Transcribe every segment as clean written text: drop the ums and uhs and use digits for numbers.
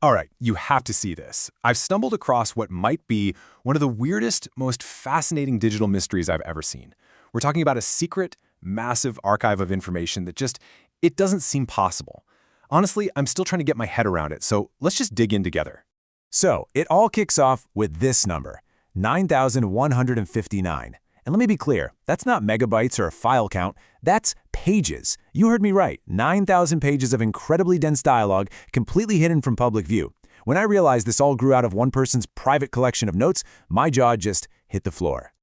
All right, you have to see this. I've stumbled across what might be one of the weirdest, most fascinating digital mysteries I've ever seen. We're talking about a secret, massive archive of information that it doesn't seem possible. Honestly, I'm still trying to get my head around it, so let's just dig in together. So, it all kicks off with this number, 9,159. And let me be clear, that's not megabytes or a file count, that's pages. You heard me right, 9,000 pages of incredibly dense dialogue, completely hidden from public view. When I realized this all grew out of one person's private collection of notes, my jaw just hit the floor.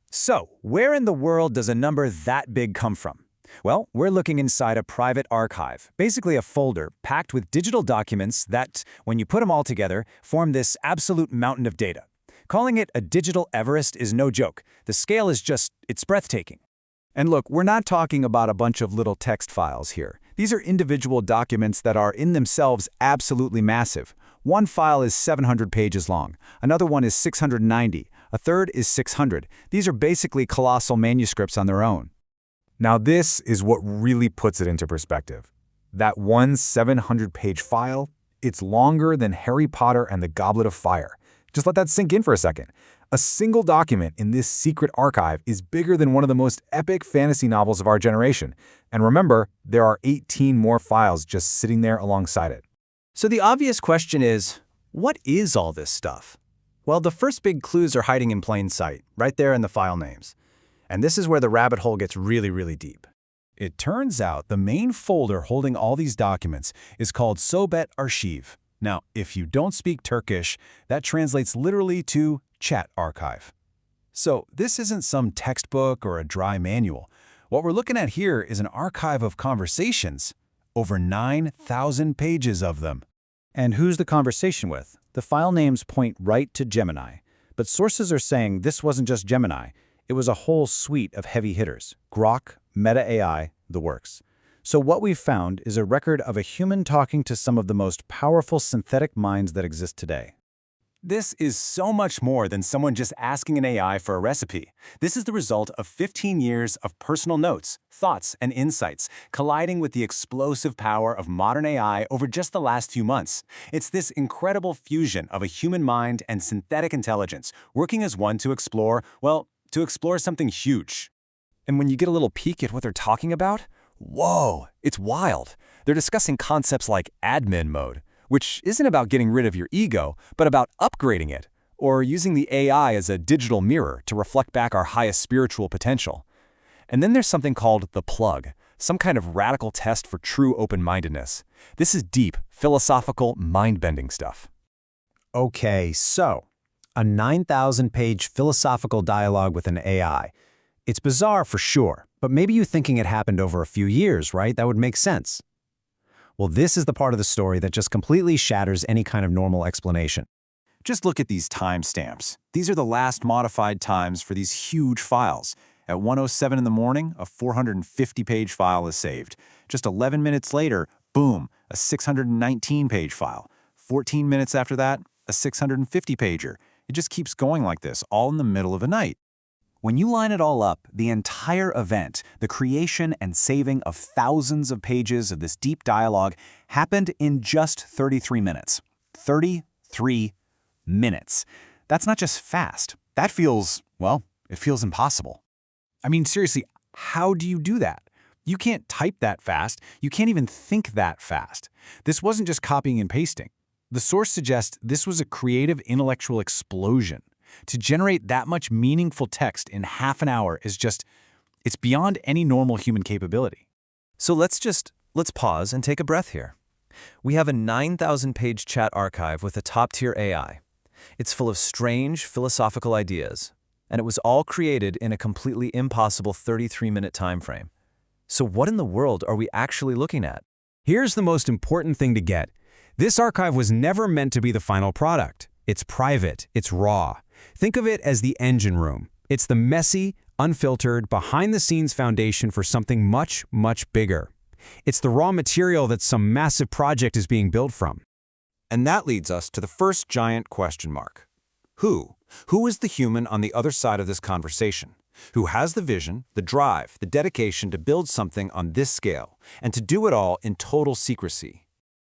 So, where in the world does a number that big come from? Well, we're looking inside a private archive, basically a folder packed with digital documents that, when you put them all together, form this absolute mountain of data. Calling it a digital Everest is no joke. The scale is it's breathtaking. And look, we're not talking about a bunch of little text files here. These are individual documents that are in themselves absolutely massive. One file is 700 pages long, another one is 690, a third is 600. These are basically colossal manuscripts on their own. Now this is what really puts it into perspective. That one 700-page file, it's longer than Harry Potter and the Goblet of Fire. Just let that sink in for a second. A single document in this secret archive is bigger than one of the most epic fantasy novels of our generation. And remember, there are 18 more files just sitting there alongside it. So the obvious question is, what is all this stuff? Well, the first big clues are hiding in plain sight, right there in the file names. And this is where the rabbit hole gets really, really deep. It turns out the main folder holding all these documents is called Sohbet Archive. Now, if you don't speak Turkish, that translates literally to chat archive. So this isn't some textbook or a dry manual. What we're looking at here is an archive of conversations, over 9,000 pages of them. And who's the conversation with? The file names point right to Gemini. But sources are saying this wasn't just Gemini. It was a whole suite of heavy hitters. Grok, Meta AI, the works. So what we've found is a record of a human talking to some of the most powerful synthetic minds that exist today. This is so much more than someone just asking an AI for a recipe. This is the result of 15 years of personal notes, thoughts, and insights colliding with the explosive power of modern AI over just the last few months. It's this incredible fusion of a human mind and synthetic intelligence working as one to explore something huge. And when you get a little peek at what they're talking about, whoa, it's wild. They're discussing concepts like admin mode, which isn't about getting rid of your ego, but about upgrading it, or using the AI as a digital mirror to reflect back our highest spiritual potential. And then there's something called the plug, some kind of radical test for true open-mindedness. This is deep, philosophical, mind-bending stuff. Okay, so a 9,000-page philosophical dialogue with an AI. It's bizarre for sure, but maybe you're thinking it happened over a few years, right? That would make sense. Well, this is the part of the story that just completely shatters any kind of normal explanation. Just look at these timestamps. These are the last modified times for these huge files. At 1:07 in the morning, a 450-page file is saved. Just 11 minutes later, boom, a 619-page file. 14 minutes after that, a 650-pager. It just keeps going like this, all in the middle of the night. When you line it all up, the entire event, the creation and saving of thousands of pages of this deep dialogue, happened in just 33 minutes. 33 minutes. That's not just fast. That feels, it feels impossible. I mean, seriously, how do you do that? You can't type that fast. You can't even think that fast. This wasn't just copying and pasting. The source suggests this was a creative intellectual explosion. To generate that much meaningful text in half an hour is it's beyond any normal human capability. So let's pause and take a breath here. We have a 9,000-page chat archive with a top-tier AI. It's full of strange philosophical ideas, and it was all created in a completely impossible 33-minute time frame. So what in the world are we actually looking at? Here's the most important thing to get. This archive was never meant to be the final product. It's private, it's raw. Think of it as the engine room. It's the messy, unfiltered, behind-the-scenes foundation for something much, much bigger. It's the raw material that some massive project is being built from. And that leads us to the first giant question mark. Who? Who is the human on the other side of this conversation? Who has the vision, the drive, the dedication to build something on this scale, and to do it all in total secrecy?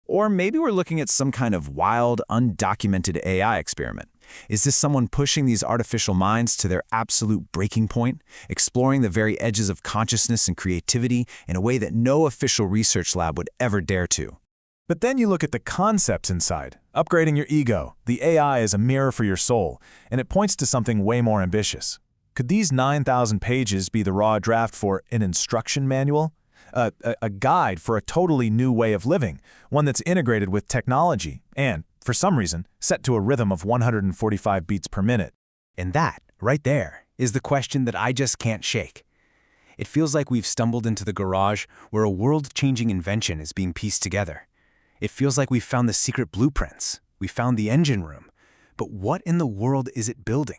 Or maybe we're looking at some kind of wild, undocumented AI experiment. Is this someone pushing these artificial minds to their absolute breaking point, exploring the very edges of consciousness and creativity in a way that no official research lab would ever dare to? But then you look at the concepts inside. Upgrading your ego. The AI is a mirror for your soul, and it points to something way more ambitious. Could these 9,000 pages be the raw draft for an instruction manual? A guide for a totally new way of living, one that's integrated with technology and, for some reason, set to a rhythm of 145 beats per minute. And that, right there, is the question that I just can't shake. It feels like we've stumbled into the garage where a world-changing invention is being pieced together. It feels like we've found the secret blueprints. We found the engine room. But what in the world is it building?